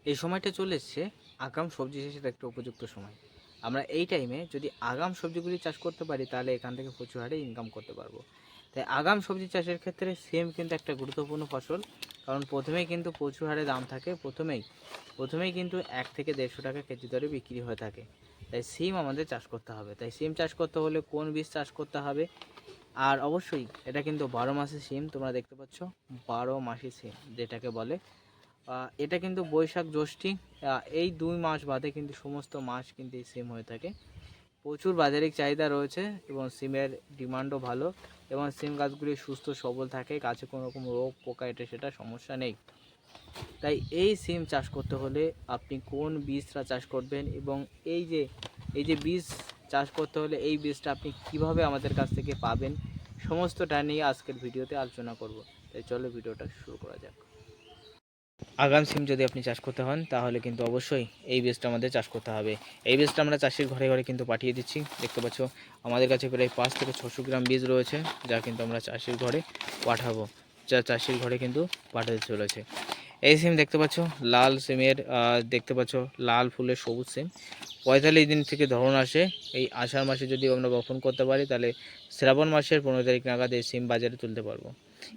এই সময়টা চলে এসছে আগাম সবজি চাষের একটা উপযুক্ত সময়। আমরা এই টাইমে যদি আগাম সবজিগুলি চাষ করতে পারি তাহলে এখান থেকে প্রচুর হারে ইনকাম করতে পারবো। তাই আগাম সবজি চাষের ক্ষেত্রে সিম কিন্তু একটা গুরুত্বপূর্ণ ফসল। কারণ প্রথমেই কিন্তু প্রচুর হারে দাম থাকে, প্রথমেই কিন্তু 1 থেকে 150 টাকা কেজি দরে বিক্রি হয়ে থাকে। তাই সিম আমাদের চাষ করতে হবে। তাই সিম চাষ করতে হলে কোন বীজ চাষ করতে হবে, আর অবশ্যই এটা কিন্তু 12 মাসের সিম। তোমরা দেখতে পাচ্ছ 12 মাসি সিম যেটাকে বলে। এটা কিন্তু বৈশাখ জ্যৈষ্ঠী এই 2 মাস বাদে কিন্তু সমস্ত মাস কিন্তু এই সিম হয়ে থাকে। প্রচুর বাজারিক চাহিদা রয়েছে এবং সিমের ডিমান্ডও ভালো, এবং সিম গাছগুলি সুস্থ সবল থাকে, গাছে কোনো রকম রোগ পোকা এটা সেটা সমস্যা নেই। তাই এই সিম চাষ করতে হলে আপনি কোন বীজটা চাষ করবেন, এবং এই যে বীজ চাষ করতে হলে এই বীজটা আপনি কিভাবে আমাদের কাছ থেকে পাবেন, সমস্তটা নিয়ে আজকের ভিডিওতে আলোচনা করব। তাই চলো ভিডিওটা শুরু করা যাক। আগাম সিম যদি আপনি চাষ করতে হন তাহলে কিন্তু অবশ্যই এই বীজটা আমাদের চাষ করতে হবে। এই বীজটা আমরা চাষির ঘরে ঘরে কিন্তু পাঠিয়ে দিচ্ছি। দেখতে পাচ্ছ আমাদের কাছে প্রায় 5 থেকে 600 গ্রাম বীজ রয়েছে, যা কিন্তু আমরা চাষির ঘরে পাঠাবো, যা চাষির ঘরে কিন্তু পাঠাতে চলেছে। এই সিম দেখতে পাচ্ছ লাল সিমের, দেখতে পাচ্ছ লাল ফুলের সবুজ সিম। 45 দিন থেকে ধরন আসে। এই আষাঢ় মাসে যদি আমরা বপন করতে পারি তাহলে শ্রাবণ মাসের 15 তারিখ নাগাদ এই সিম বাজারে তুলতে পারবো।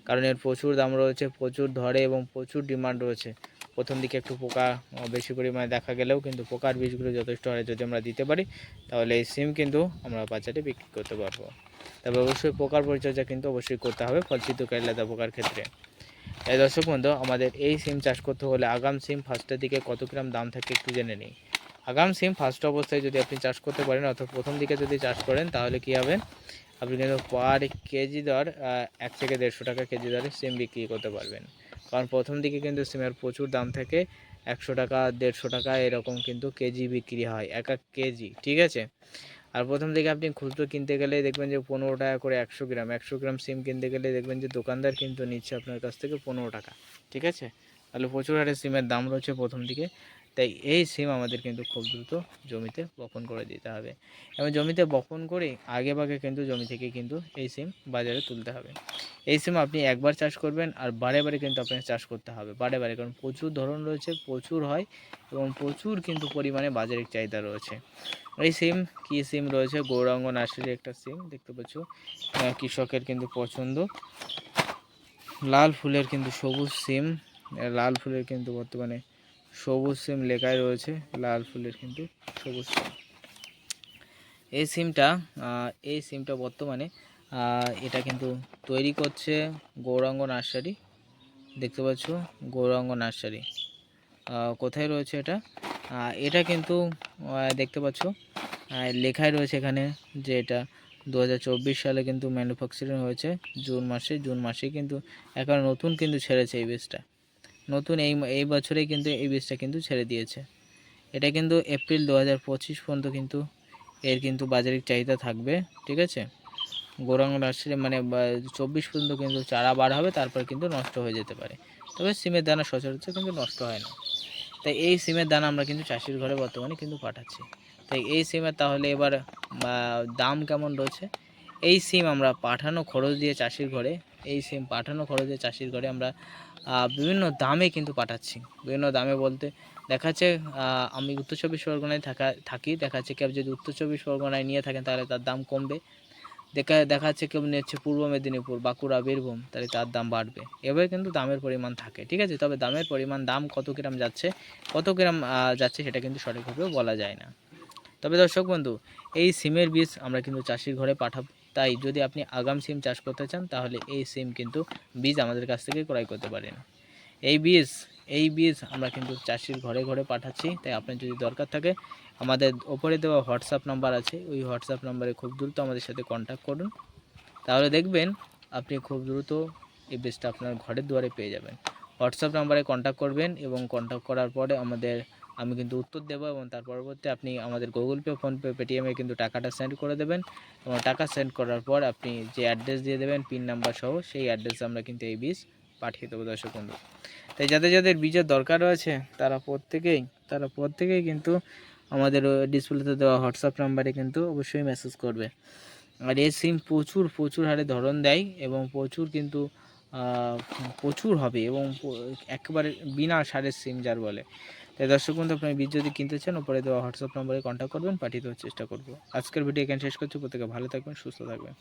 কারণ এর প্রচুর দাম রয়েছে, প্রচুর ধরে এবং প্রচুর ডিমান্ড রয়েছে। প্রথম দিকে একটু পোকা বেশি পরিমাণে দেখা গেলেও কিন্তু পোকার বীজগুলো যথেষ্ট হারে যদি আমরা দিতে পারি তাহলে এই সিম কিন্তু আমরা বাজারে বিক্রি করতে পারবো। তবে অবশ্যই পোকার পরিচর্যা কিন্তু অবশ্যই করতে হবে ফলছিদ্র কাইলাদা পোকার ক্ষেত্রে। এই দর্শক বন্ধু, আমাদের এই সিম চাষ করতে হলে আগাম সিম ফার্স্টের দিকে কত গ্রাম দাম থাকে একটু জেনে নিই। আগাম সিম ফার্স্ট অবস্থায় যদি আপনি চাষ করতে পারেন অর্থাৎ প্রথম দিকে যদি চাষ করেন তাহলে কী হবে, আপনি কিন্তু পার কেজি দর 1 থেকে 150 টাকা কেজি দরে সিম বিক্রি করতে পারবেন। কারণ প্রথম দিকে কিন্তু সিমের প্রচুর দাম থাকে, 100 টাকা 150 টাকা এরকম কিন্তু কেজি বিক্রি হয়, এক এক কেজি, ঠিক আছে। আর প্রথম দিকে আপনি খুচরো কিনতে গেলে দেখবেন যে 15 টাকা করে 100 গ্রাম সিম কিনতে গেলে দেখবেন যে দোকানদার কিন্তু নিচ্ছে আপনার কাছ থেকে 15 টাকা, ঠিক আছে। তাহলে প্রচুর হারে সিমের দাম রয়েছে প্রথম দিকে। তাই এই সিম আমাদের কিন্তু খুব দ্রুত জমিতে বপন করে দিতে হবে, এবং জমিতে বপন করে আগে ভাগে কিন্তু জমি থেকে কিন্তু এই সিম বাজারে তুলতে হবে। এই সিম আপনি একবার চাষ করবেন আর বারে বারে কিন্তু আপনাকে চাষ করতে হবে, বারে বারে, কারণ প্রচুর ধরন রয়েছে, প্রচুর হয় এবং প্রচুর কিন্তু পরিমাণে বাজারিক চাহিদা রয়েছে। এই সিম কি সিম রয়েছে, গৌরাঙ্গ নার্সারি একটা সিম দেখতে পাচ্ছ, কৃষকের কিন্তু পছন্দ, লাল ফুলের কিন্তু সবুজ সিম, লাল ফুলের কিন্তু বর্তমানে সবুজ সিম লেখাই রয়েছে, লাল ফুলের কিন্তু সবুজ সিম। এই সিমটা বর্তমানে এটা কিন্তু তৈরি করছে গৌরাঙ্গ নার্সারি, দেখতে পাচ্ছ গৌরাঙ্গ নার্সারি। কোথায় রয়েছে এটা, এটা কিন্তু দেখতে পাচ্ছ লেখাই রয়েছে এখানে যে এটা 2024 সালে কিন্তু ম্যানুফ্যাকচারিং হয়েছে জুন মাসে কিন্তু এখন নতুন কিন্তু ছেড়েছে এই বীজটা, নতুন এই বছরেই কিন্তু এই বীজটা কিন্তু ছেড়ে দিয়েছে। এটা কিন্তু এপ্রিল 2025 পর্যন্ত কিন্তু এর কিন্তু বাজারিক চাহিদা থাকবে, ঠিক আছে। গৌরাঙ্গ নার্সারি মানে 24 পর্যন্ত কিন্তু চারা বার হবে, তারপর কিন্তু নষ্ট হয়ে যেতে পারে। তবে সিমের দানা সচরাচর কিন্তু নষ্ট হয় না। তাই এই সিমের দানা আমরা কিন্তু চাষির ঘরে বর্তমানে কিন্তু পাঠাচ্ছি। তাই এই সিমের তাহলে এবার দাম কেমন রয়েছে, এই সিম আমরা পাঠানো খরচ দিয়ে চাষির ঘরে, এই সিম পাঠানো খরচ দিয়ে চাষির ঘরে আমরা বিভিন্ন দামে কিন্তু পাঠাচ্ছি। বিভিন্ন দামে বলতে দেখাচ্ছে আমি উত্তর চব্বিশ পরগনায় থাকি, দেখাচ্ছে কেউ যদি উত্তর চব্বিশ পরগনায় নিয়ে থাকেন তাহলে তার দাম কমবে, দেখাচ্ছে কেউ নিচ্ছে পূর্ব মেদিনীপুর, বাঁকুড়া, বীরভূম, তাহলে তার দাম বাড়বে। এভাবে কিন্তু দামের পরিমাণ থাকে, ঠিক আছে। তবে দামের পরিমাণ দাম কত গ্রাম যাচ্ছে সেটা কিন্তু সঠিকভাবে বলা যায় না। তবে দর্শক বন্ধু, এই সিমের বীজ আমরা কিন্তু চাষির ঘরে পাঠাবো। তাই যদি আপনি আগাম সিম চাষ করতে চান তাহলে এই সিম কিন্তু বীজ আমাদের কাছ থেকে ক্রয় করতে পারেন। এই বীজ আমরা কিন্তু চাষির ঘরে ঘরে পাঠাচ্ছি। তাই আপনার যদি দরকার থাকে আমাদের ওপরে দেওয়া হোয়াটসঅ্যাপ নাম্বার আছে, ওই হোয়াটসঅ্যাপ নাম্বারে খুব দ্রুত আমাদের সাথে কন্ট্যাক্ট করুন। তাহলে দেখবেন আপনি খুব দ্রুত এই বীজটা আপনার ঘরের দুয়ারে পেয়ে যাবেন। হোয়াটসঅ্যাপ নাম্বারে কন্ট্যাক্ট করবেন এবং কন্ট্যাক্ট করার পরে আমি কিন্তু উত্তর দেবো, এবং তার পরবর্তী আপনি আমাদের গুগল পে, ফোনপে, পেটিএমে কিন্তু টাকাটা সেন্ড করে দেবেন, এবং টাকা সেন্ড করার পর আপনি যে অ্যাড্রেস দিয়ে দেবেন পিন নাম্বার সহ, সেই অ্যাড্রেসে আমরা কিন্তু এই বীজ পাঠিয়ে দেবো দর্শক বন্ধু। তাই যাদের যাদের বীজের দরকার রয়েছে তারা প্রত্যেকেই কিন্তু আমাদের ডিসপ্লেতে দেওয়া হোয়াটসঅ্যাপ নাম্বারে কিন্তু অবশ্যই মেসেজ করবে। আর এই সিম প্রচুর হারে ধরন দেয় এবং প্রচুর কিন্তু প্রচুর হবে এবং একেবারে বিনা সারের সিম যার বলে। তাই দর্শক বন্ধু, আপনার বীজ যদি কিনতে চান উপরে দেওয়া হোয়াটসঅ্যাপ নম্বরে কন্ট্যাক্ট করবেন, পাঠিয়ে দেওয়ার চেষ্টা করব। আজকের ভিডিও এখানে শেষ করছি। প্রত্যেকে ভালো থাকবেন, সুস্থ থাকবেন।